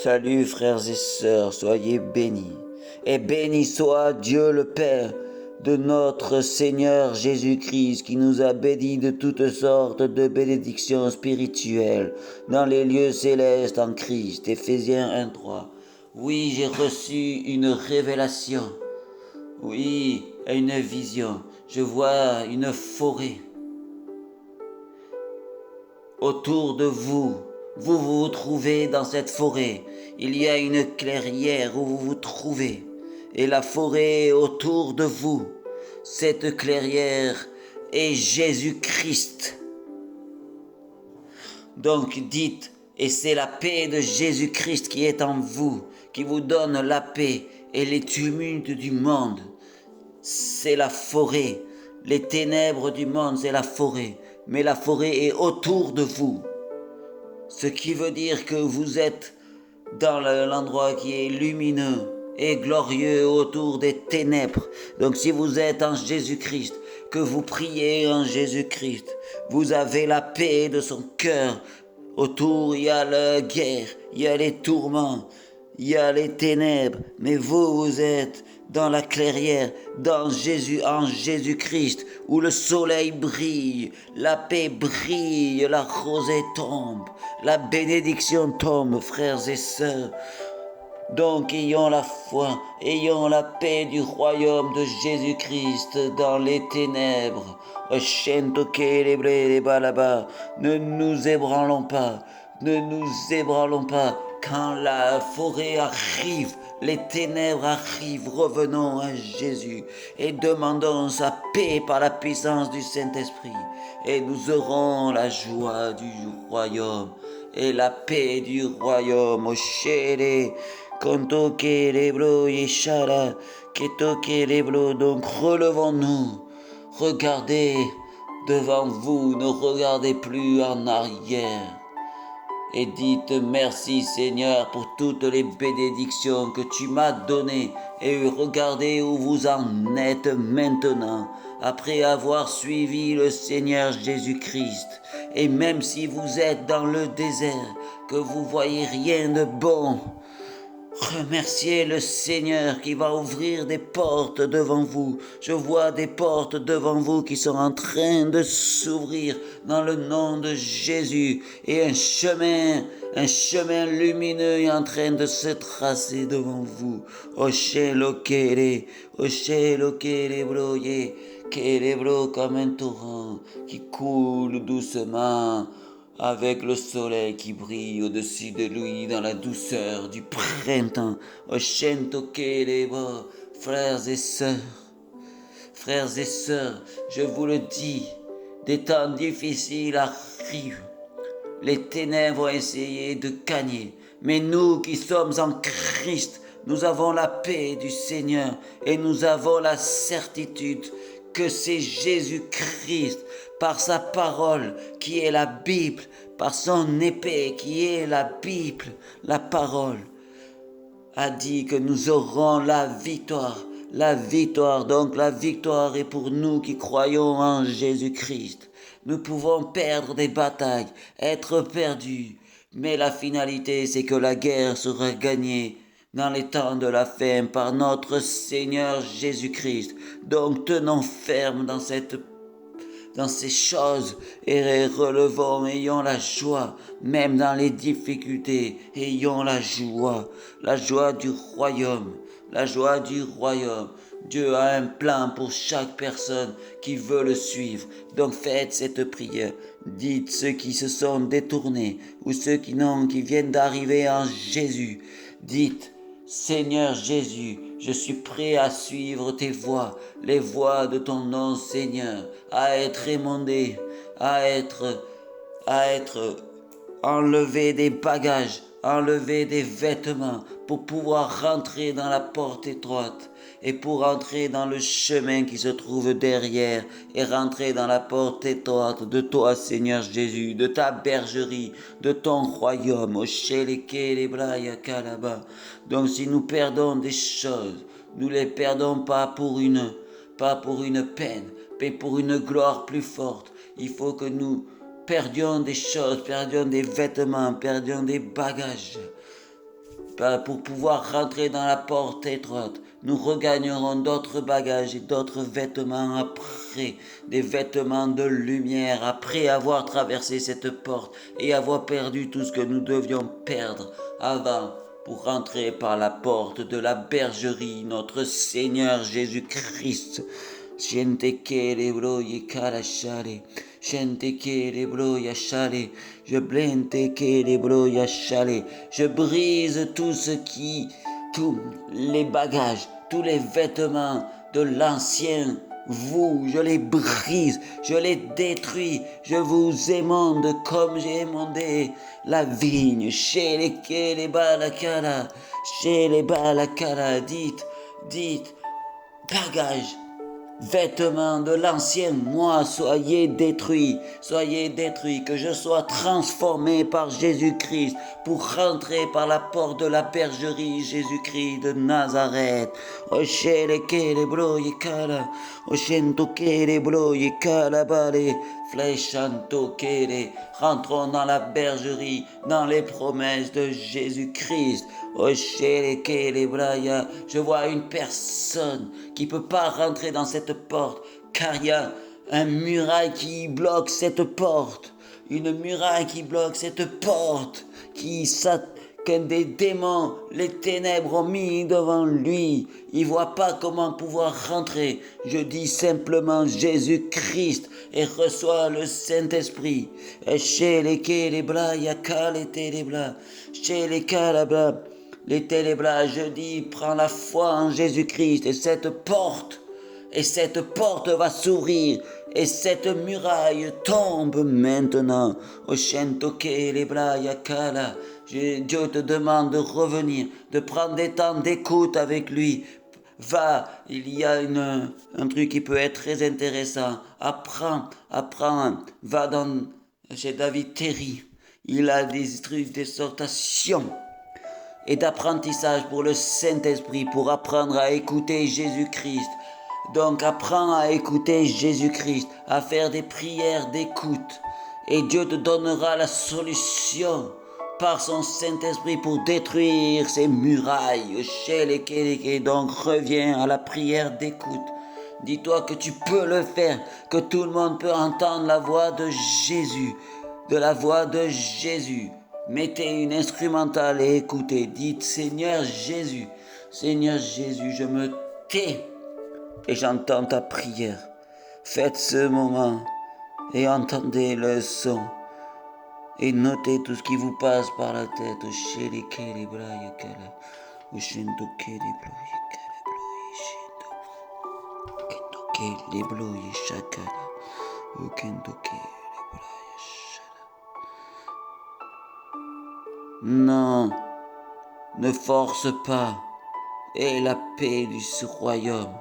Salut frères et sœurs, soyez bénis. Et béni soit Dieu le Père de notre Seigneur Jésus-Christ qui nous a bénis de toutes sortes de bénédictions spirituelles dans les lieux célestes en Christ. Éphésiens 1:3. Oui, j'ai reçu une révélation. Oui, une vision. Je vois une forêt autour de vous. Vous vous trouvez dans cette forêt. Il y a une clairière où vous vous trouvez. Et la forêt est autour de vous. Cette clairière est Jésus-Christ. Donc dites, et c'est la paix de Jésus-Christ qui est en vous, qui vous donne la paix et les tumultes du monde. C'est la forêt. Les ténèbres du monde, c'est la forêt. Mais la forêt est autour de vous. Ce qui veut dire que vous êtes dans l'endroit qui est lumineux et glorieux autour des ténèbres. Donc si vous êtes en Jésus-Christ, que vous priez en Jésus-Christ, vous avez la paix de son cœur. Autour, il y a la guerre, il y a les tourments, il y a les ténèbres, mais vous, vous êtes dans la clairière, dans Jésus, en Jésus-Christ, où le soleil brille, la paix brille, la rosée tombe, la bénédiction tombe, frères et sœurs. Donc ayons la foi, ayons la paix du royaume de Jésus-Christ dans les ténèbres. Ne nous ébranlons pas, ne nous ébranlons pas. Quand la forêt arrive, les ténèbres arrivent, revenons à Jésus et demandons sa paix par la puissance du Saint-Esprit. Et nous aurons la joie du royaume et la paix du royaume. Donc relevons-nous, regardez devant vous, ne regardez plus en arrière. Et dites merci Seigneur pour toutes les bénédictions que tu m'as données. Et regardez où vous en êtes maintenant, après avoir suivi le Seigneur Jésus-Christ. Et même si vous êtes dans le désert, que vous voyez rien de bon, remerciez le Seigneur qui va ouvrir des portes devant vous. Je vois des portes devant vous qui sont en train de s'ouvrir dans le nom de Jésus. Et un chemin lumineux est en train de se tracer devant vous. Broye, Kélébro comme un torrent qui coule doucement avec le soleil qui brille au-dessus de lui dans la douceur du printemps. Oshento Kélébo, frères et sœurs, je vous le dis, des temps difficiles arrivent. Les ténèbres ont essayé de gagner, mais nous qui sommes en Christ, nous avons la paix du Seigneur et nous avons la certitude que c'est Jésus-Christ, par sa parole qui est la Bible, par son épée qui est la Bible, la parole, a dit que nous aurons la victoire. La victoire, donc la victoire est pour nous qui croyons en Jésus-Christ. Nous pouvons perdre des batailles, être perdus, mais la finalité c'est que la guerre sera gagnée dans les temps de la fin par notre Seigneur Jésus-Christ. Donc tenons ferme dans ces choses et relevons, ayons la joie, même dans les difficultés, ayons la joie du royaume, la joie du royaume. Dieu a un plan pour chaque personne qui veut le suivre. Donc faites cette prière. Dites ceux qui se sont détournés ou ceux qui viennent d'arriver en Jésus. Dites, Seigneur Jésus, je suis prêt à suivre tes voies, les voies de ton nom, Seigneur, à être émondé, à être enlever des bagages, enlever des vêtements pour pouvoir rentrer dans la porte étroite et pour entrer dans le chemin qui se trouve derrière et rentrer dans la porte étroite de toi, Seigneur Jésus, de ta bergerie, de ton royaume. Donc si nous perdons des choses, nous les perdons pas pour une peine, mais pour une gloire plus forte. Il faut que nous perdions des choses, perdions des vêtements, perdions des bagages pour pouvoir rentrer dans la porte étroite. Nous regagnerons d'autres bagages et d'autres vêtements après, des vêtements de lumière, après avoir traversé cette porte et avoir perdu tout ce que nous devions perdre avant pour rentrer par la porte de la bergerie, notre Seigneur Jésus-Christ. Je brise tous les bagages, tous les vêtements de l'ancien vous, je les brise, je les détruis, je vous émonde comme j'ai émondé la vigne. Chez les balakala, dites, bagages, vêtements de l'ancien moi, soyez détruits, que je sois transformé par Jésus-Christ pour rentrer par la porte de la bergerie Jésus-Christ de Nazareth. Rentrons dans la bergerie, dans les promesses de Jésus-Christ. Je vois une personne qui ne peut pas rentrer dans cette porte car il y a un muraille qui bloque cette porte. Une muraille qui bloque cette porte que des démons, les ténèbres ont mis devant lui. Il ne voit pas comment pouvoir rentrer. Je dis simplement Jésus-Christ et reçois le Saint-Esprit. Les ténèbres, je dis, prends la foi en Jésus-Christ et cette porte va s'ouvrir et cette muraille tombe maintenant. Dieu te demande de revenir, de prendre des temps d'écoute avec lui. Va, il y a un truc qui peut être très intéressant. Apprends, va chez David Terry. Il a des trucs d'exhortation et d'apprentissage pour le Saint-Esprit, pour apprendre à écouter Jésus-Christ. Donc apprends à écouter Jésus-Christ, à faire des prières d'écoute. Et Dieu te donnera la solution par son Saint-Esprit pour détruire ces murailles. Donc reviens à la prière d'écoute. Dis-toi que tu peux le faire, que tout le monde peut entendre la voix de Jésus, Mettez une instrumentale et écoutez. Dites Seigneur Jésus, je me tais et j'entends ta prière. Faites ce moment et entendez le son et notez tout ce qui vous passe par la tête. Non, ne force pas. Et la paix du royaume.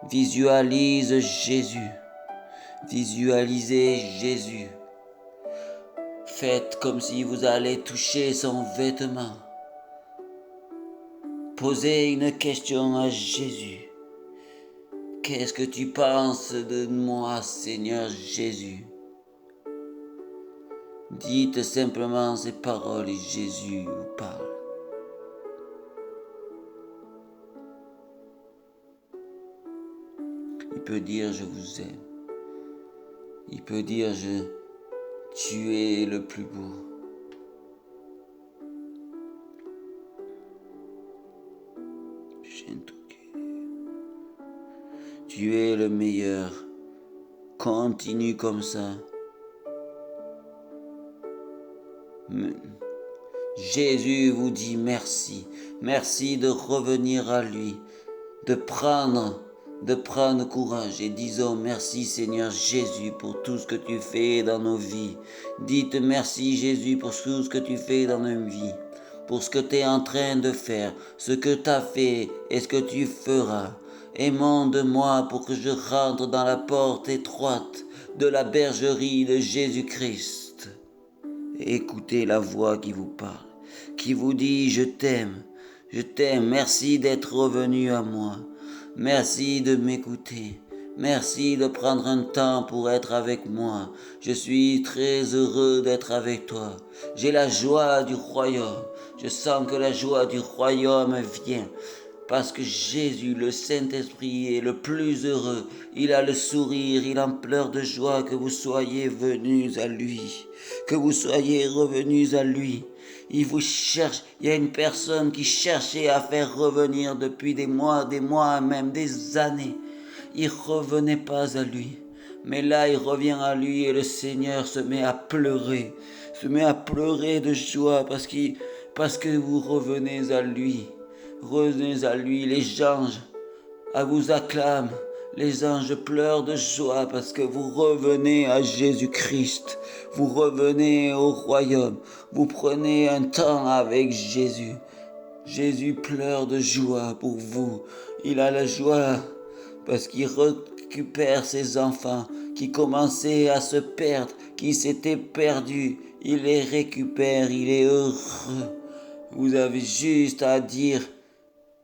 Visualisez Jésus. Faites comme si vous allez toucher son vêtement. Posez une question à Jésus. Qu'est-ce que tu penses de moi, Seigneur Jésus? Dites simplement ces paroles et Jésus vous parle. Il peut dire je vous aime. Il peut dire tu es le plus beau. Tu es le meilleur. Continue comme ça. Jésus vous dit merci. Merci de revenir à lui, de prendre courage et disons merci Seigneur Jésus pour tout ce que tu fais dans nos vies. Dites merci Jésus pour tout ce que tu fais dans nos vies, pour ce que tu es en train de faire, ce que tu as fait et ce que tu feras. Émonde-moi pour que je rentre dans la porte étroite de la bergerie de Jésus-Christ. Écoutez la voix qui vous parle, qui vous dit je t'aime, merci d'être revenu à moi. Merci de m'écouter. Merci de prendre un temps pour être avec moi. Je suis très heureux d'être avec toi. J'ai la joie du royaume. Je sens que la joie du royaume vient. Parce que Jésus, le Saint-Esprit, est le plus heureux. Il a le sourire, il en pleure de joie que vous soyez venus à lui. Que vous soyez revenus à lui. Il vous cherche. Il y a une personne qui cherchait à faire revenir depuis des mois, même des années. Il ne revenait pas à lui. Mais là, il revient à lui et le Seigneur se met à pleurer. Se met à pleurer de joie parce que vous revenez à lui. Revenez à lui, les anges vous acclament. Les anges pleurent de joie parce que vous revenez à Jésus-Christ. Vous revenez au royaume. Vous prenez un temps avec Jésus. Jésus pleure de joie pour vous. Il a la joie parce qu'il récupère ses enfants qui commençaient à se perdre, qui s'étaient perdus. Il les récupère, il est heureux. Vous avez juste à dire: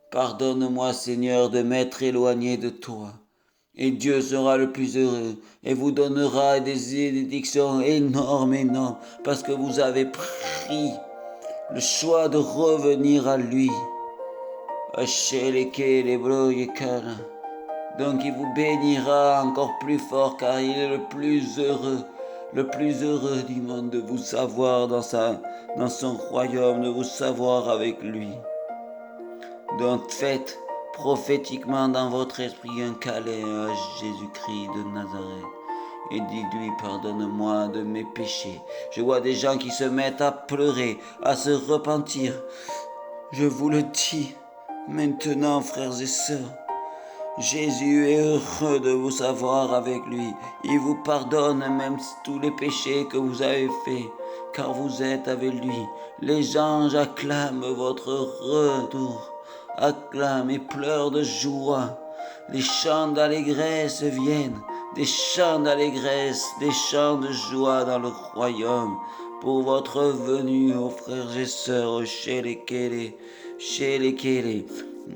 pardonne-moi, Seigneur, de m'être éloigné de toi. Et Dieu sera le plus heureux et vous donnera des bénédictions énormes, parce que vous avez pris le choix de revenir à lui. Donc il vous bénira encore plus fort, car il est le plus heureux du monde, de vous savoir dans son royaume, de vous savoir avec lui. Donc faites prophétiquement dans votre esprit un câlin à Jésus-Christ de Nazareth et dites-lui: pardonne-moi de mes péchés. Je vois des gens qui se mettent à pleurer, à se repentir. Je vous le dis maintenant, frères et sœurs, Jésus est heureux de vous savoir avec lui. Il vous pardonne même tous les péchés que vous avez faits, car vous êtes avec lui. Les anges acclament votre retour, acclament et pleurent de joie. Les chants d'allégresse viennent, des chants d'allégresse, des chants de joie dans le royaume pour votre venue, ô frères et sœurs, chez lesquels.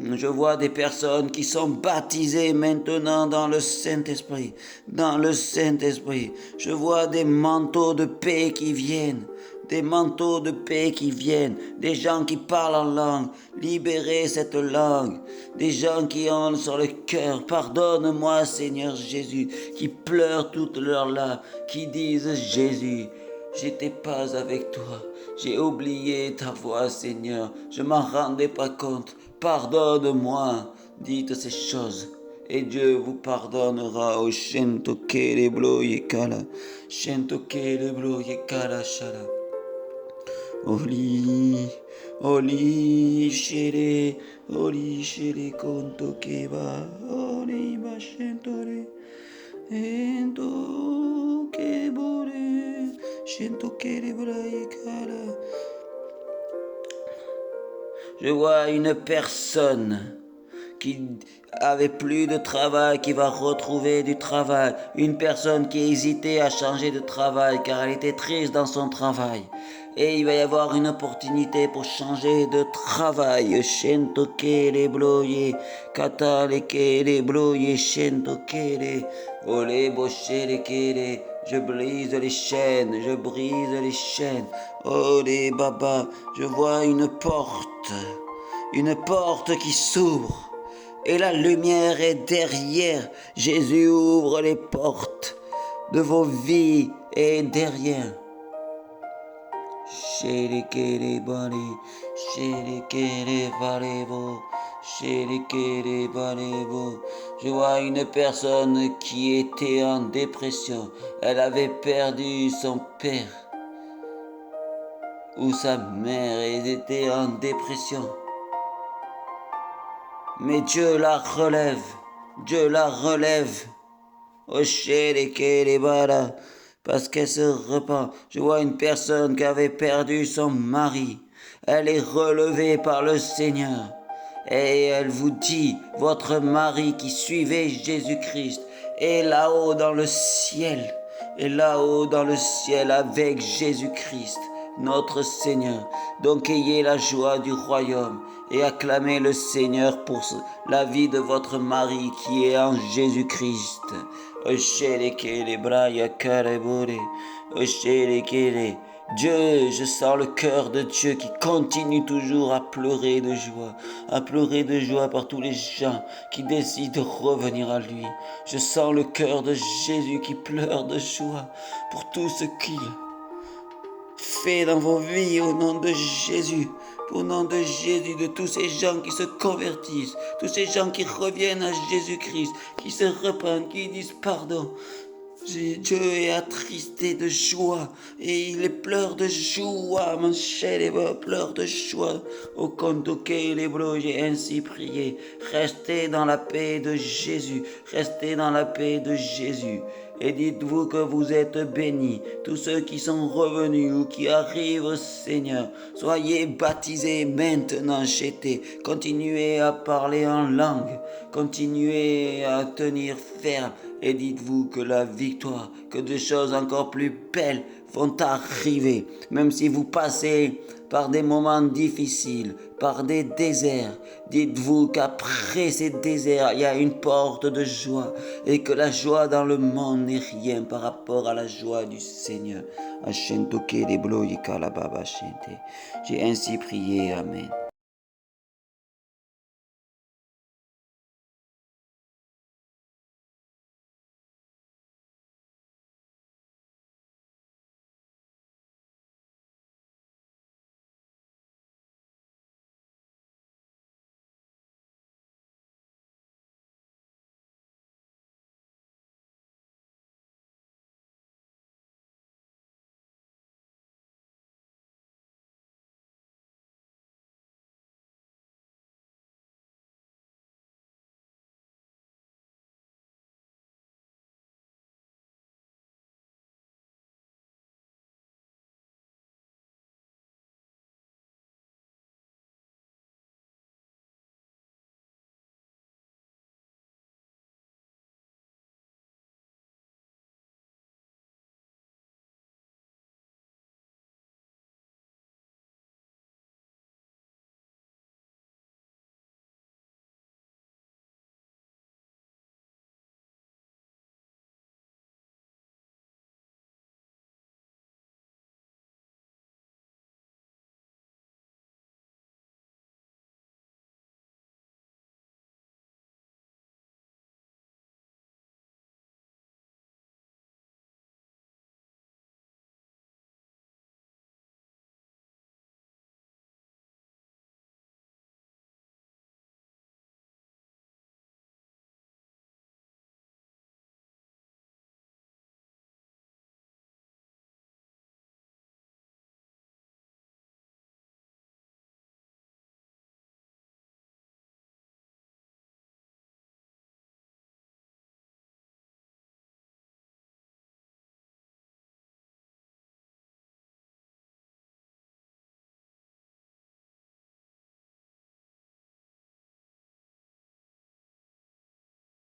Je vois des personnes qui sont baptisées maintenant dans le Saint-Esprit. Dans le Saint-Esprit. Je vois des manteaux de paix qui viennent. Des manteaux de paix qui viennent. Des gens qui parlent en langue. Libérez cette langue. Des gens qui ont sur le cœur: pardonne-moi, Seigneur Jésus. Qui pleurent toutes leurs larmes. Qui disent: Jésus, j'étais pas avec toi. J'ai oublié ta voix, Seigneur. Je m'en rendais pas compte. Pardonne-moi. Dites ces choses et Dieu vous pardonnera. Au Shento Kele Bloye Kala. Shento Kele Bloye Kala Shala. Oli Shere. Oli Shere Konto Keba. Oli Bashentore. Ento Kebore. Shento Kele Bloye Kala. Je vois une personne qui avait plus de travail, qui va retrouver du travail. Une personne qui hésitait à changer de travail car elle était triste dans son travail. Et il va y avoir une opportunité pour changer de travail. Shentokele bloye, katalekele bloye, shentokele, ole boshelekele. Je brise les chaînes, je brise les chaînes. Oh les babas, je vois une porte qui s'ouvre. Et la lumière est derrière. Jésus ouvre les portes de vos vies et derrière. Shelekele bale, shelekele balebo, shelekele balebo. Je vois une personne qui était en dépression. Elle avait perdu son père ou sa mère et elle était en dépression. Mais Dieu la relève. Dieu la relève. Oh shelekele bala. Parce qu'elle se repent. Je vois une personne qui avait perdu son mari. Elle est relevée par le Seigneur. Et elle vous dit: votre mari qui suivait Jésus-Christ est là-haut dans le ciel. Est là-haut dans le ciel avec Jésus-Christ. notre Seigneur. Donc ayez la joie du royaume et acclamez le Seigneur pour la vie de votre mari qui est en Jésus-Christ. Dieu, je sens le cœur de Dieu qui continue toujours à pleurer de joie par tous les gens qui décident de revenir à lui. Je sens le cœur de Jésus qui pleure de joie pour tout ce qu'il fait dans vos vies au nom de Jésus. Au nom de Jésus, de tous ces gens qui se convertissent, tous ces gens qui reviennent à Jésus-Christ, qui se repentent, qui disent pardon. Dieu est attristé de joie et il pleure de joie, mon cher, pleure de joie. Au compte auquel les bros, j'ai ainsi prié. Restez dans la paix de Jésus, restez dans la paix de Jésus. Et dites-vous que vous êtes bénis, tous ceux qui sont revenus ou qui arrivent au Seigneur. Soyez baptisés maintenant, chété. Continuez à parler en langue, continuez à tenir ferme. Et dites-vous que la victoire, que des choses encore plus belles vont arriver. Même si vous passez par des moments difficiles, par des déserts, dites-vous qu'après ces déserts, il y a une porte de joie et que la joie dans le monde n'est rien par rapport à la joie du Seigneur. J'ai ainsi prié, Amen.